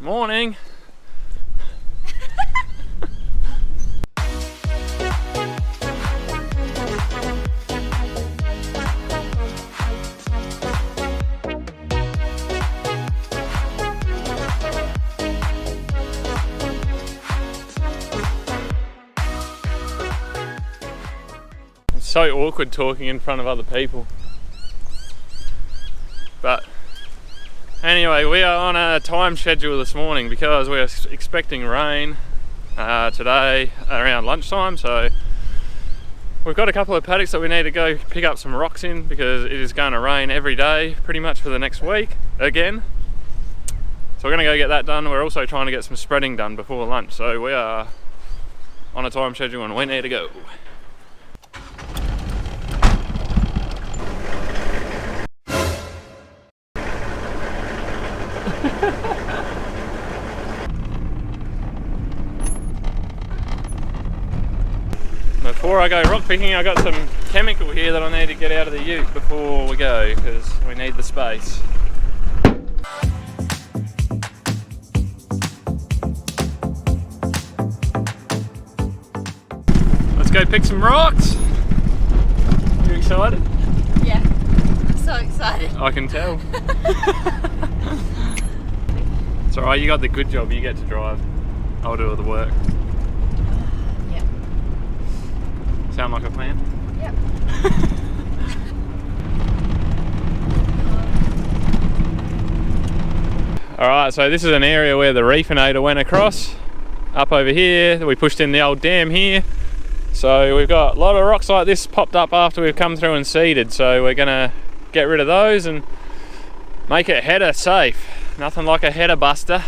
Morning. It's so awkward talking in front of other people. But anyway, we are on a time schedule this morning because we're expecting rain today around lunchtime. So we've got a couple of paddocks that we need to go pick up some rocks in because it is going to rain every day pretty much for the next week again. So we're going to go get that done. We're also trying to get some spreading done before lunch. So we are on a time schedule and we need to go. Before I go rock picking, I got some chemical here that I need to get out of the ute before we go because we need the space. Let's go pick some rocks. You excited? Yeah, I'm so excited. I can tell. It's alright, you got the good job, you get to drive. I'll do all the work. Yep. Sound like a plan? Yep. Alright, so this is an area where the reefinator went across. Up over here, we pushed in the old dam here. So we've got a lot of rocks like this popped up after we've come through and seeded. So we're gonna get rid of those and make it header safe. Nothing like a header buster.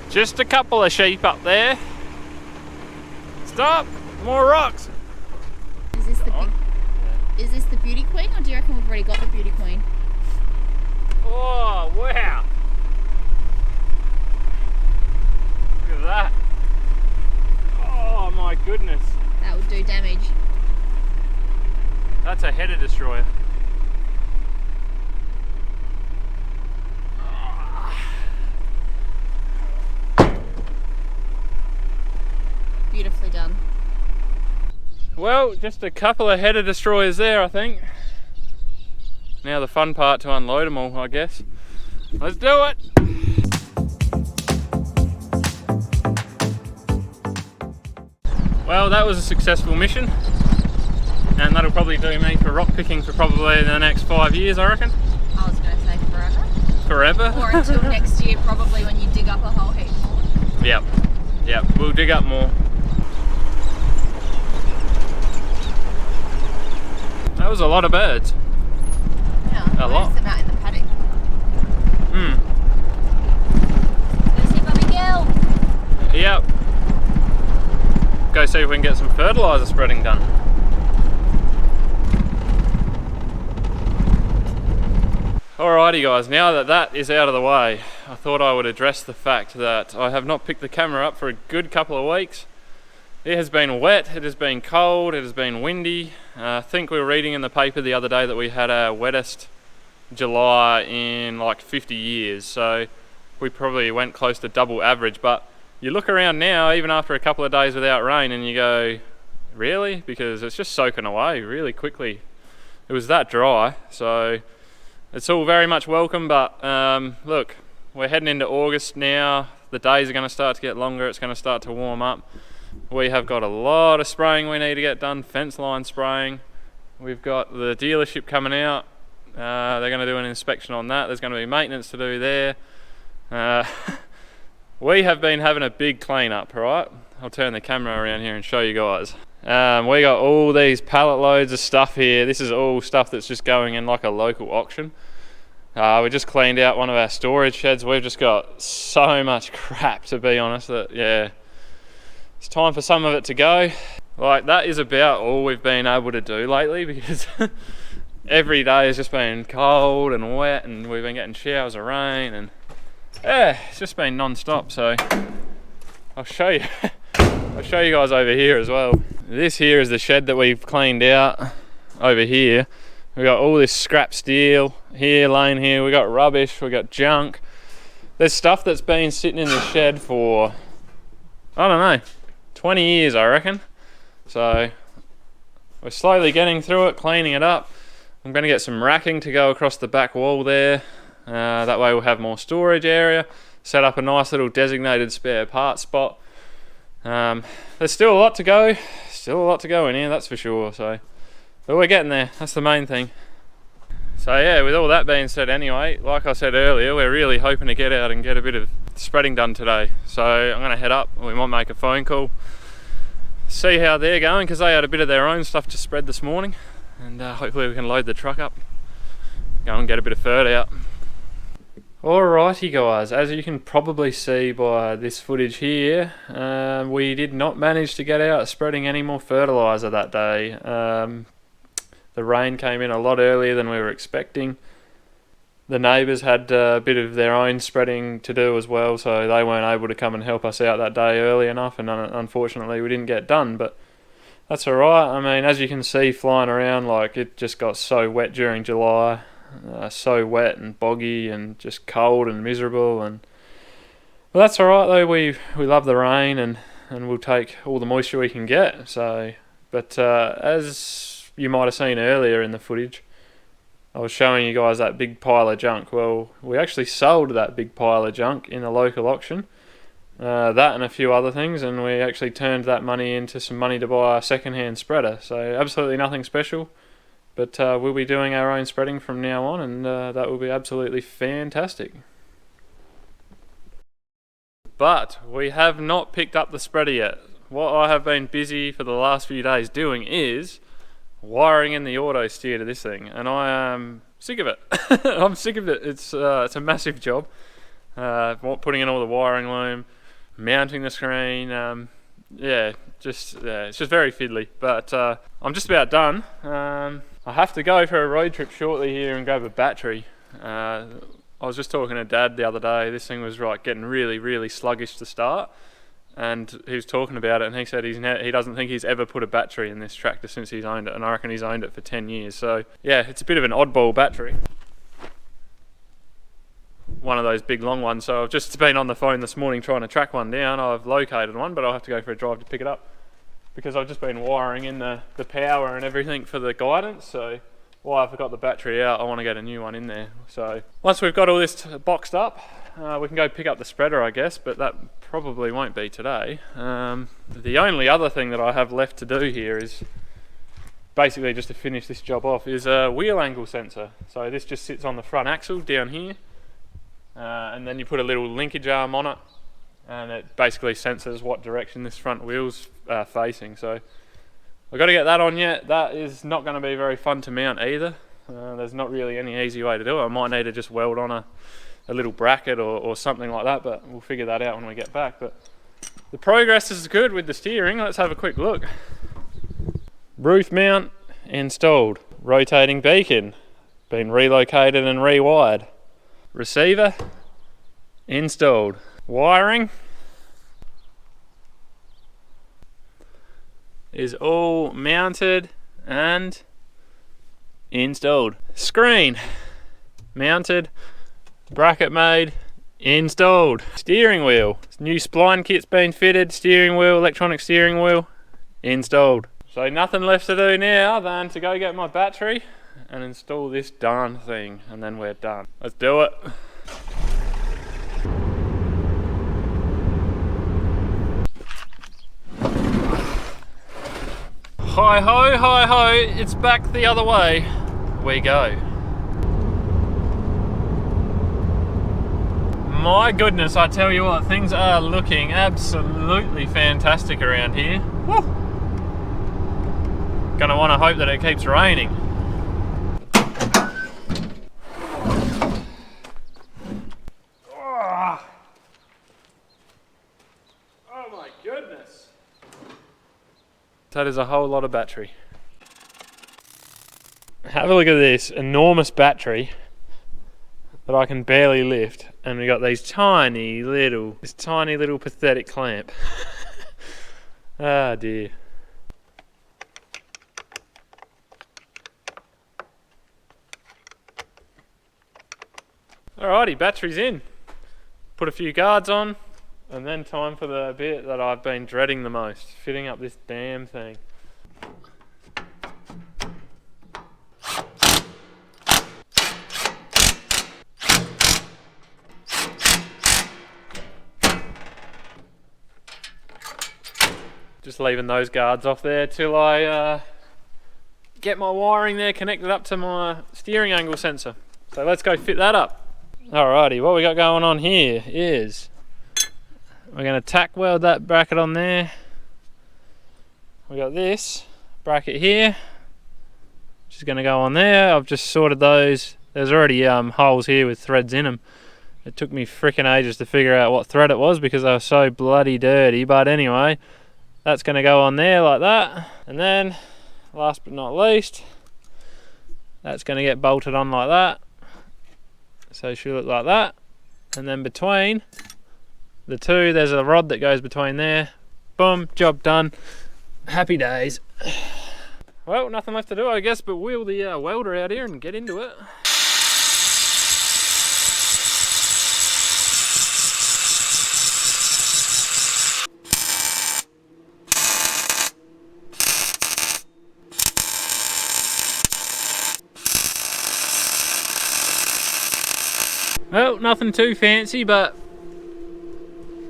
Just a couple of sheep up there. Stop! More rocks! Is this the beauty queen, or do you reckon we've already got the beauty queen? Oh, wow! Look at that! Oh my goodness! That would do damage. That's a header destroyer. Beautifully done. Well, just a couple of header destroyers there, I think. Now the fun part to unload them all, I guess. Let's do it! Well, that was a successful mission. And that'll probably do me for rock picking for probably the next 5 years, I reckon. I was going to say forever. Forever? Or until next year, probably, when you dig up a whole heap more. Yep. Yep, we'll dig up more. That was a lot of birds. Yeah, A lot. Them out in the paddock. Hmm. Go see Bobby Gill. Yep. Go see if we can get some fertiliser spreading done. Alrighty guys, now that that is out of the way, I thought I would address the fact that I have not picked the camera up for a good couple of weeks. It has been wet, it has been cold, it has been windy. I think we were reading in the paper the other day that we had our wettest July in like 50 years, so we probably went close to double average. But you look around now, even after a couple of days without rain, and you go, really? Because it's just soaking away really quickly. It was that dry, so it's all very much welcome. But look, we're heading into August now. The days are going to start to get longer, it's going to start to warm up. We have got a lot of spraying we need to get done, fence line spraying. We've got the dealership coming out. They're going to do an inspection on that. There's going to be maintenance to do there. We have been having a big clean up, right? I'll turn the camera around here and show you guys. We got all these pallet loads of stuff here. This is all stuff that's just going in like a local auction. We just cleaned out one of our storage sheds. We've just got so much crap, to be honest, that yeah. it's time for some of it to go. Like, that is about all we've been able to do lately, because every day has just been cold and wet, and we've been getting showers of rain, and yeah, it's just been non-stop. So I'll show you I'll show you guys over here as well. This here is the shed that we've cleaned out. Over here we got all this scrap steel here laying here, we got rubbish, we got junk. There's stuff that's been sitting in the shed for, I don't know, 20 years I reckon. So we're slowly getting through it, cleaning it up. I'm going to get some racking to go across the back wall there. That way we'll have more storage area. Set up a nice little designated spare part spot. There's still a lot to go. Still a lot to go in here, that's for sure. So, but we're getting there. That's the main thing. So yeah, with all that being said anyway, like I said earlier, we're really hoping to get out and get a bit of spreading done today. So I'm going to head up. We might make a phone call. See how they're going, because they had a bit of their own stuff to spread this morning. And hopefully we can load the truck up. Go and get a bit of fert out. Alrighty guys, as you can probably see by this footage here, we did not manage to get out spreading any more fertiliser that day. The rain came in a lot earlier than we were expecting. The neighbours had a bit of their own spreading to do as well, so they weren't able to come and help us out that day early enough, and unfortunately we didn't get done, but that's alright. I mean, as you can see flying around, like, it just got so wet during July. So wet and boggy and just cold and miserable, and well, that's alright though. We love the rain, and we'll take all the moisture we can get. So, but as you might have seen earlier in the footage, I was showing you guys that big pile of junk. Well, we actually sold that big pile of junk in a local auction, that and a few other things, and we actually turned that money into some money to buy a second-hand spreader. So absolutely nothing special. But we'll be doing our own spreading from now on, and that will be absolutely fantastic. But we have not picked up the spreader yet. What I have been busy for the last few days doing is wiring in the auto steer to this thing, and I am sick of it. I'm sick of it. It's a massive job. Putting in all the wiring loom, mounting the screen. Yeah, it's just very fiddly. But I'm just about done. I have to go for a road trip shortly here and grab a battery. I was just talking to Dad the other day. This thing was getting really, really sluggish to start, and he was talking about it, and he said he doesn't think he's ever put a battery in this tractor since he's owned it, and I reckon he's owned it for 10 years. So yeah, it's a bit of an oddball battery. One of those big long ones. So I've just been on the phone this morning trying to track one down. I've located one, but I'll have to go for a drive to pick it up, because I've just been wiring in the power and everything for the guidance. So while I've got the battery out, I want to get a new one in there. So once we've got all this boxed up, we can go pick up the spreader, I guess, but that probably won't be today. The only other thing that I have left to do here is basically just to finish this job off is a wheel angle sensor. So this just sits on the front axle down here, and then you put a little linkage arm on it, and it basically senses what direction this front wheel's facing. So I've got to get that on yet. That is not going to be very fun to mount either. There's not really any easy way to do it. I might need to just weld on a little bracket or something like that, but we'll figure that out when we get back. But the progress is good with the steering. Let's have a quick look. Roof mount installed. Rotating beacon been relocated and rewired. Receiver installed. Wiring is all mounted and installed. Screen mounted, bracket made, installed. Steering wheel, new spline kit's been fitted, steering wheel, electronic steering wheel, installed. So nothing left to do now than to go get my battery and install this darn thing, and then we're done. Let's do it. Hi ho, hi ho, it's back the other way we go. My goodness, I tell you what, things are looking absolutely fantastic around here. Woo! Gonna want to hope that it keeps raining. Oh my goodness. That is a whole lot of battery. Have a look at this enormous battery that I can barely lift, and we got this tiny little pathetic clamp. Ah dear. Alrighty, battery's in. Put a few guards on, and then time for the bit that I've been dreading the most, fitting up this damn thing. Just leaving those guards off there till I get my wiring there connected up to my steering angle sensor. So let's go fit that up. Alrighty, what we got going on here is we're going to tack weld that bracket on there. We got this bracket here, which is going to go on there. I've just sorted those. There's already holes here with threads in them. It took me freaking ages to figure out what thread it was because they were so bloody dirty, but anyway. That's going to go on there like that, and then last but not least, that's going to get bolted on like that, so it should look like that. And then between the two there's a rod that goes between there. Boom, job done, happy days. Well, nothing left to do I guess but wheel the welder out here and get into it. Well, nothing too fancy, but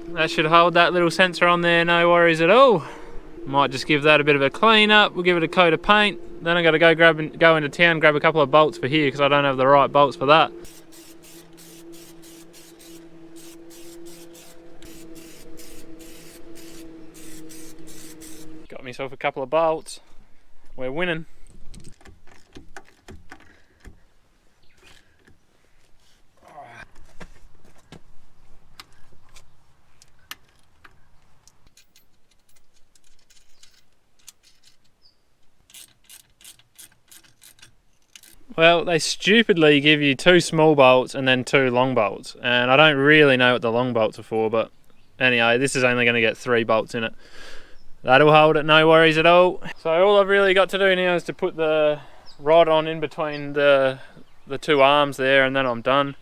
that should hold that little sensor on there, no worries at all. Might just give that a bit of a clean up, we'll give it a coat of paint, then I got to go into town, grab a couple of bolts for here because I don't have the right bolts for that. Got myself a couple of bolts, we're winning. Well, they stupidly give you 2 small bolts and then 2 long bolts, and I don't really know what the long bolts are for, but anyway, this is only going to get 3 bolts in it. That'll hold it, no worries at all. So all I've really got to do now is to put the rod on in between the 2 arms there, and then I'm done.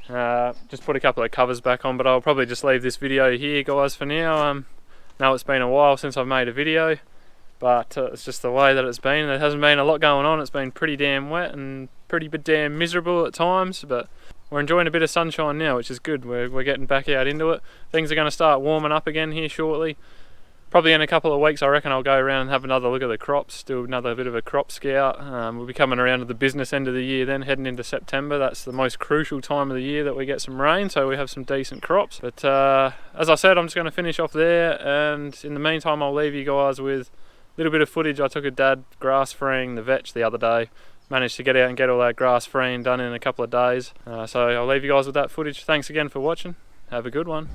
Just put a couple of covers back on, but I'll probably just leave this video here, guys, for now. Know it's been a while since I've made a video, but it's just the way that it's been. There hasn't been a lot going on. It's been pretty damn wet and pretty damn miserable at times, but we're enjoying a bit of sunshine now, which is good. We're getting back out into it. Things are going to start warming up again here shortly. Probably in a couple of weeks I reckon I'll go around and have another look at the crops, do another bit of a crop scout. We'll be coming around to the business end of the year then, heading into September. That's the most crucial time of the year that we get some rain, so we have some decent crops. But as I said, I'm just going to finish off there, and in the meantime I'll leave you guys with a little bit of footage. I took a dad grass freeing the vetch the other day. Managed to get out and get all that grass freeing done in a couple of days. So I'll leave you guys with that footage. Thanks again for watching. Have a good one.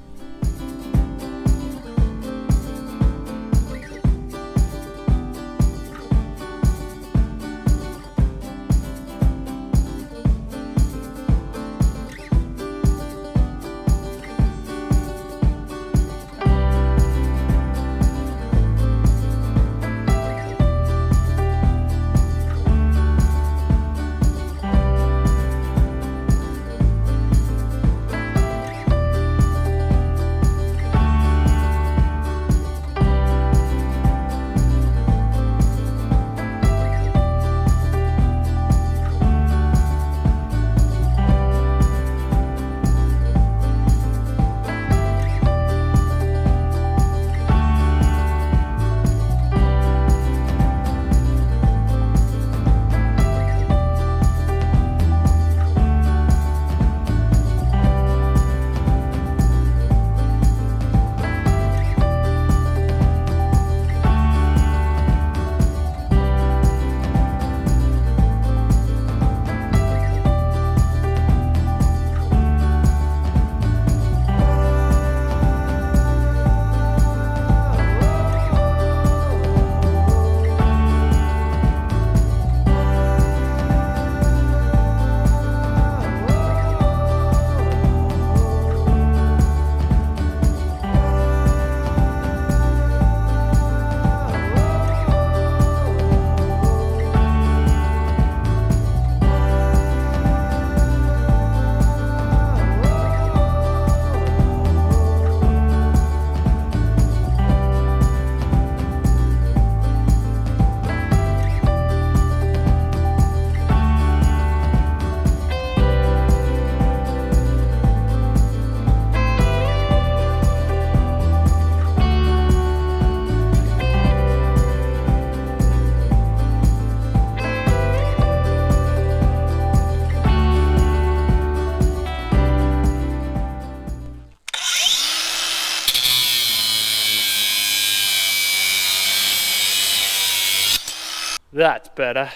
That's better.